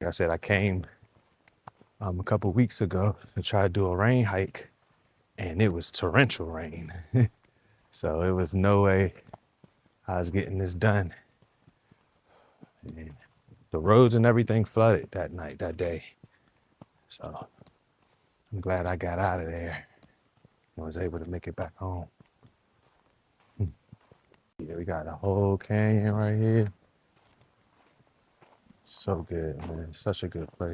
Like I said, I came a couple weeks ago to try to do a rain hike, and it was torrential rain. So it was no way I was getting this done. And the roads and everything flooded that night, that day. So I'm glad I got out of there and was able to make it back home. Yeah, we got a whole canyon right here. So good, man. Such a good place.